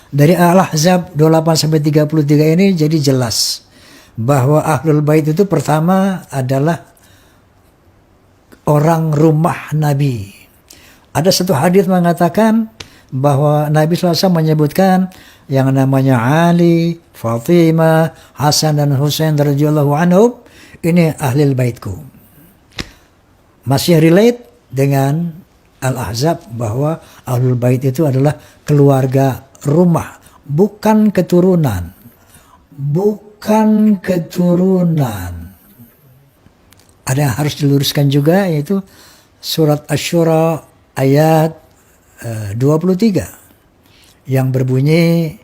Dari Al-Ahzab 28-33 ini jadi jelas bahwa Ahlul Bait itu pertama adalah orang rumah Nabi. Ada satu hadis mengatakan bahwa Nabi SAW menyebutkan yang namanya Ali, Fatimah, Hasan dan Husain radhiyallahu anhum, ini Ahlul Baitku. Masih relate dengan Al-Ahzab bahwa Ahlul Bait itu adalah keluarga rumah, bukan keturunan. Bukan keturunan. Ada yang harus diluruskan juga, yaitu surat Asy-Syura ayat 23 yang berbunyi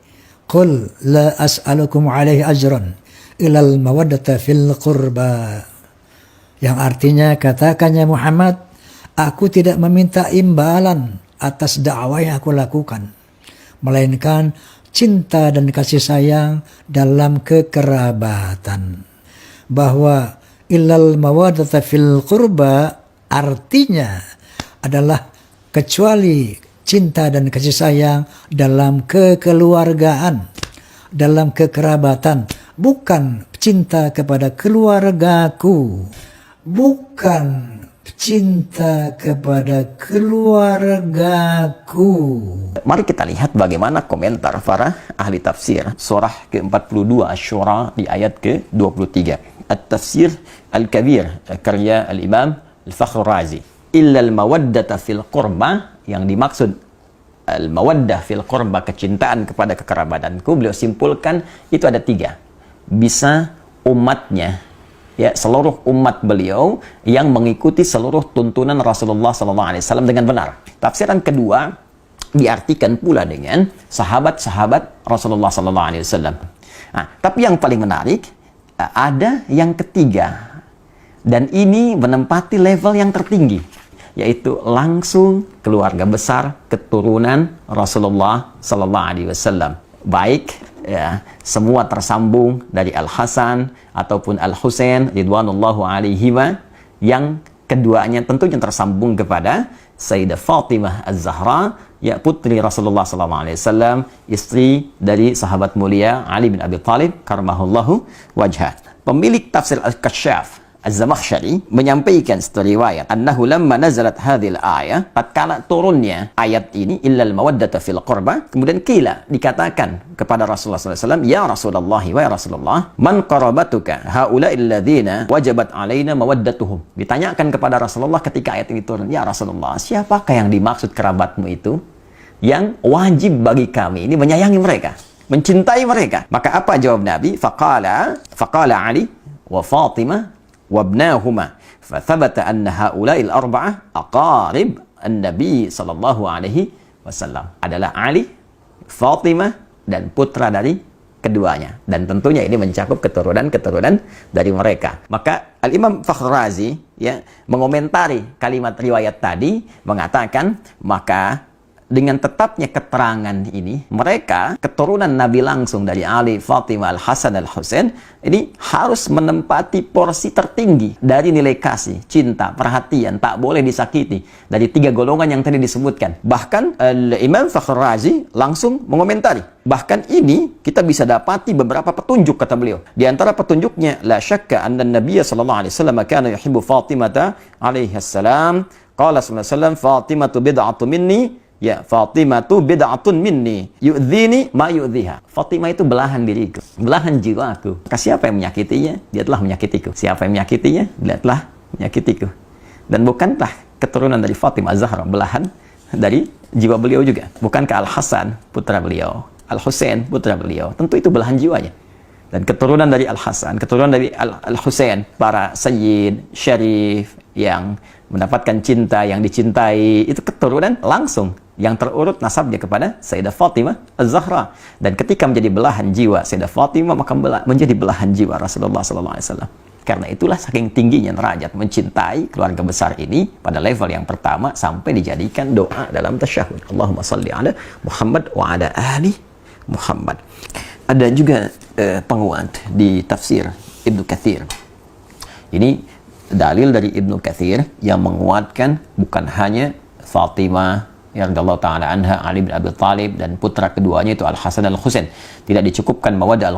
Qul la as'alukum alaihi ajran ilal mawaddata fil qurba, yang artinya katakannya Muhammad, aku tidak meminta imbalan atas dakwah yang aku lakukan, melainkan cinta dan kasih sayang dalam kekerabatan. Bahwa illal mawaddata fil qurba artinya adalah kecuali cinta dan kasih sayang dalam kekeluargaan, dalam kekerabatan, bukan cinta kepada keluargaku, bukan cinta kepada keluargaku. Mari kita lihat bagaimana komentar para ahli tafsir surah ke-42 Asy-Syura di ayat ke-23. At-Tafsir Al-Kabir karya Al-Imam Al-Fakhr Razi. Illa al-mawaddata fil qurba, yang dimaksud al-mawaddah fil qurba, kecintaan kepada kekerabatanku, beliau simpulkan itu ada 3. Bisa umatnya, ya, seluruh umat beliau yang mengikuti seluruh tuntunan Rasulullah SAW dengan benar. Tafsiran kedua diartikan pula dengan sahabat-sahabat Rasulullah SAW. Nah, tapi yang paling menarik ada yang ketiga, dan ini menempati level yang tertinggi, yaitu langsung keluarga besar keturunan Rasulullah SAW. Baik, ya, semua tersambung dari Al-Hasan ataupun Al-Husain ridwanullahu alaihima, yang keduanya tentunya tersambung kepada Sayyidah Fatimah Az-Zahra, ya, putri Rasulullah SAW, istri dari sahabat mulia Ali bin Abi Thalib karamahullahu wajhah. Pemilik tafsir Al-Kasyaf Az-Zamakhsyari menyampaikan satu riwayat, annahu lamma nazalat hadhil ayah, tatkala turunnya ayat ini, illal mawaddata fil qurba, kemudian kila, dikatakan kepada Rasulullah SAW, ya Rasulullah, wa ya Rasulullah, man qarabatuka haula'il ladzina wajabat alaina mawaddatuhum. Ditanyakan kepada Rasulullah ketika ayat ini turun, ya Rasulullah, siapakah yang dimaksud kerabatmu itu yang wajib bagi kami ini menyayangi mereka, mencintai mereka? Maka apa jawab Nabi? Faqala Ali wa Fatimah wabnahuma, fathabata anna haula'il arba'ah aqarib an-nabi sallallahu alaihi wasallam, adalah Ali, Fatimah, dan putra dari keduanya, dan tentunya ini mencakup keturunan-keturunan dari mereka. Maka Al-Imam Fakhr Razi, ya, mengomentari kalimat riwayat tadi, mengatakan maka dengan tetapnya keterangan ini, mereka keturunan Nabi langsung dari Ali, Fatimah, Al-Hasan, Al-Husain, ini harus menempati porsi tertinggi dari nilai kasih, cinta, perhatian, tak boleh disakiti, dari 3 golongan yang tadi disebutkan. Bahkan Imam Fakhr Razi langsung mengomentari, bahkan ini kita bisa dapati beberapa petunjuk, kata beliau. Di antara petunjuknya, la syakka anna Nabiya sallallahu alaihi wasallam kana yuhibbu Fatimah alaihi salam, qala sallallahu alaihi wasallam, Fatimatu bid'atu minni, ya, Fatimatu bid'atun minni yu'dhini ma yu'dhiha. Fatimah itu belahan diriku, belahan jiwaku. Maka siapa yang menyakitinya, dia telah menyakitiku. Siapa yang menyakitinya, dia telah menyakitiku. Dan bukankah keturunan dari Fatimah Az-Zahra belahan dari jiwa beliau juga? Bukankah Al-Hasan putra beliau, Al-Husain putra beliau, tentu itu belahan jiwanya. Dan keturunan dari Al-Hasan, keturunan dari Al-Husain, para sayyid, syarif, yang mendapatkan cinta, yang dicintai, itu keturunan langsung yang terurut nasabnya kepada Sayyidah Fatimah Az-Zahra. Dan ketika menjadi belahan jiwa Sayyidah Fatimah, maka menjadi belahan jiwa Rasulullah SAW. Karena itulah saking tingginya derajat mencintai keluarga besar ini pada level yang pertama, sampai dijadikan doa dalam tasyahud. Allahumma salli ala Muhammad wa ala ali Muhammad. Ada juga penguat di tafsir Ibnu Katsir. Ini dalil dari Ibnu Katsir yang menguatkan bukan hanya Fatimah ya radhiyallahu taala anha, Ali bin Abi Thalib, dan putra keduanya itu Al Hasan Al Husain. Tidak dicukupkan mawaddah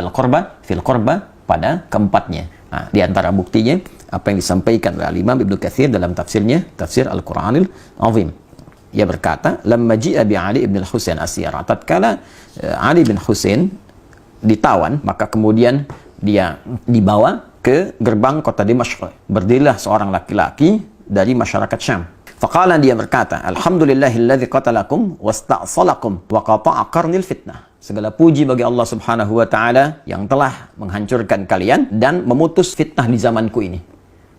al-qurba fil qurba pada keempatnya. Nah, di antara buktinya apa yang disampaikan oleh Imam Ibnu Katsir dalam tafsirnya, tafsir Al-Qur'anil Azim. Ia berkata, "Lamma ji'a bi Ali ibn al-Husain asyara." Tatkala Ali bin Husain ditawan, maka kemudian dia dibawa ke gerbang kota Dimashq. Berdirilah seorang laki-laki dari masyarakat Syam. Faqala, dia berkata, "Alhamdulillahilladzi qatalakum wasta'salakum wa qata'a qarnil fitnah." Segala puji bagi Allah Subhanahu wa taala yang telah menghancurkan kalian dan memutus fitnah di zamanku ini.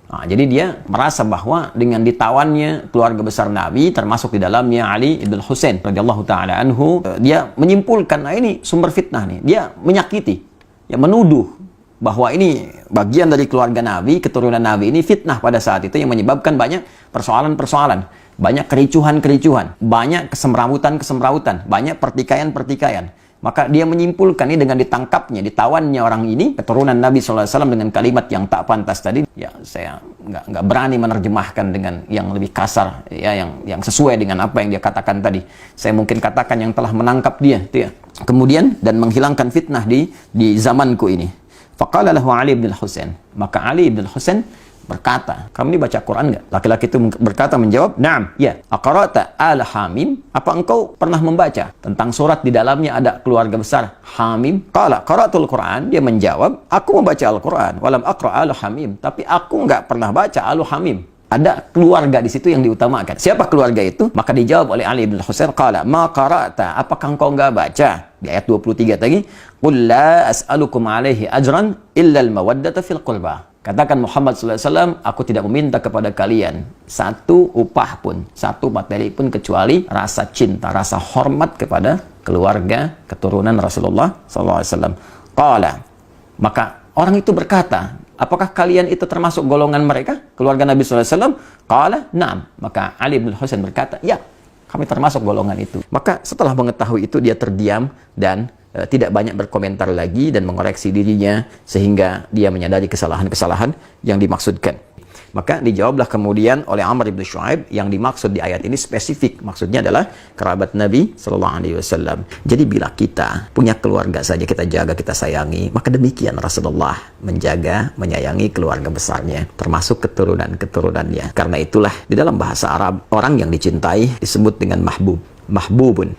Nah, jadi dia merasa bahwa dengan ditawannya keluarga besar Nabi, termasuk di dalamnya Ali ibn Husain radhiyallahu taala anhu, dia menyimpulkan, nah ini sumber fitnah nih. Dia menyakiti, ya menuduh bahwa ini bagian dari keluarga Nabi, keturunan Nabi ini fitnah pada saat itu yang menyebabkan banyak persoalan-persoalan, banyak kericuhan-kericuhan, banyak kesemrawutan-kesemrawutan, banyak pertikaian-pertikaian. Maka dia menyimpulkan ini dengan ditangkapnya, ditawannya orang ini, keturunan Nabi SAW dengan kalimat yang tak pantas tadi. Ya, saya nggak berani menerjemahkan dengan yang lebih kasar, ya, yang sesuai dengan apa yang dia katakan tadi. Saya mungkin katakan yang telah menangkap dia, itu ya. Kemudian dan menghilangkan fitnah di zamanku ini. Faqala lahu Ali bin Husain. Maka Ali bin Husain berkata, "Kamu ini baca Quran nggak?" Laki-laki itu berkata, menjawab, "Na'am, ya." "Aqra'ta al Hamim?" Apa engkau pernah membaca tentang surat di dalamnya ada keluarga besar Hamim? Qala qara'tul Quran. Dia menjawab, "Aku membaca Al-Quran, walam aqra' al Hamim." Tapi aku nggak pernah baca al Hamim. Ada keluarga di situ yang diutamakan. Siapa keluarga itu? Maka dijawab oleh Ali bin Husain, "Qala ma qara'ta." Apakah engkau enggak baca? Di ayat 23 tadi, "Qul la as'alukum 'alaihi ajran illa al-mawaddata fil qurba." Katakan Muhammad SAW, aku tidak meminta kepada kalian satu upah pun, satu materi pun, kecuali rasa cinta, rasa hormat kepada keluarga keturunan Rasulullah SAW. Qala, maka orang itu berkata, apakah kalian itu termasuk golongan mereka, keluarga Nabi SAW? Qala, na'am. Maka Ali bin Husain berkata, ya, kami termasuk golongan itu. Maka setelah mengetahui itu, dia terdiam dan tidak banyak berkomentar lagi dan mengoreksi dirinya sehingga dia menyadari kesalahan-kesalahan yang dimaksudkan. Maka dijawablah kemudian oleh Amr bin Shu'aib, yang dimaksud di ayat ini spesifik, maksudnya adalah kerabat Nabi Sallallahu Alaihi Wasallam. Jadi bila kita punya keluarga saja kita jaga, kita sayangi, maka demikian Rasulullah menjaga, menyayangi keluarga besarnya, termasuk keturunan-keturunannya. Karena itulah di dalam bahasa Arab, orang yang dicintai disebut dengan mahbubun.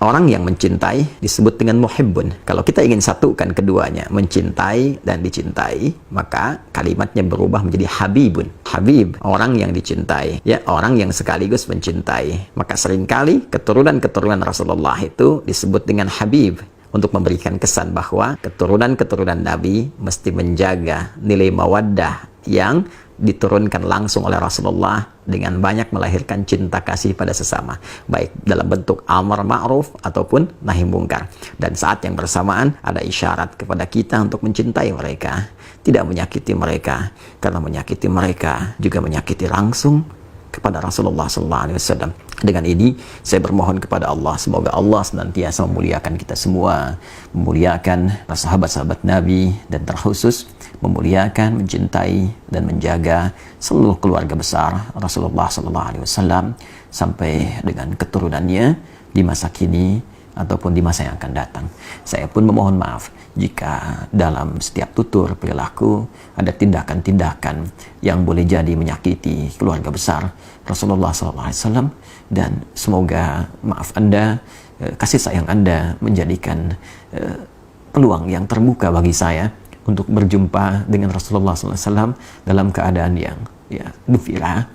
Orang yang mencintai disebut dengan muhibbun. Kalau kita ingin satukan keduanya, mencintai dan dicintai, maka kalimatnya berubah menjadi habibun. Habib, orang yang dicintai, ya, orang yang sekaligus mencintai. Maka seringkali keturunan-keturunan Rasulullah itu disebut dengan habib, untuk memberikan kesan bahwa keturunan-keturunan Nabi mesti menjaga nilai mawaddah yang diturunkan langsung oleh Rasulullah dengan banyak melahirkan cinta kasih pada sesama, baik dalam bentuk amar ma'ruf ataupun nahi mungkar. Dan saat yang bersamaan ada isyarat kepada kita untuk mencintai mereka, tidak menyakiti mereka, karena menyakiti mereka juga menyakiti langsung kepada Rasulullah SAW. Dengan ini saya bermohon kepada Allah, semoga Allah senantiasa memuliakan kita semua, memuliakan sahabat-sahabat Nabi, dan terkhusus memuliakan, mencintai dan menjaga seluruh keluarga besar Rasulullah SAW sampai dengan keturunannya di masa kini ataupun di masa yang akan datang. Saya pun memohon maaf jika dalam setiap tutur perilaku ada tindakan-tindakan yang boleh jadi menyakiti keluarga besar Rasulullah SAW, dan semoga maaf Anda, kasih sayang Anda menjadikan peluang yang terbuka bagi saya untuk berjumpa dengan Rasulullah SAW dalam keadaan yang gembira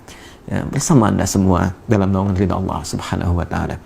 bersama Anda semua dalam naungan ridha Allah Subhanahu wa Ta'ala.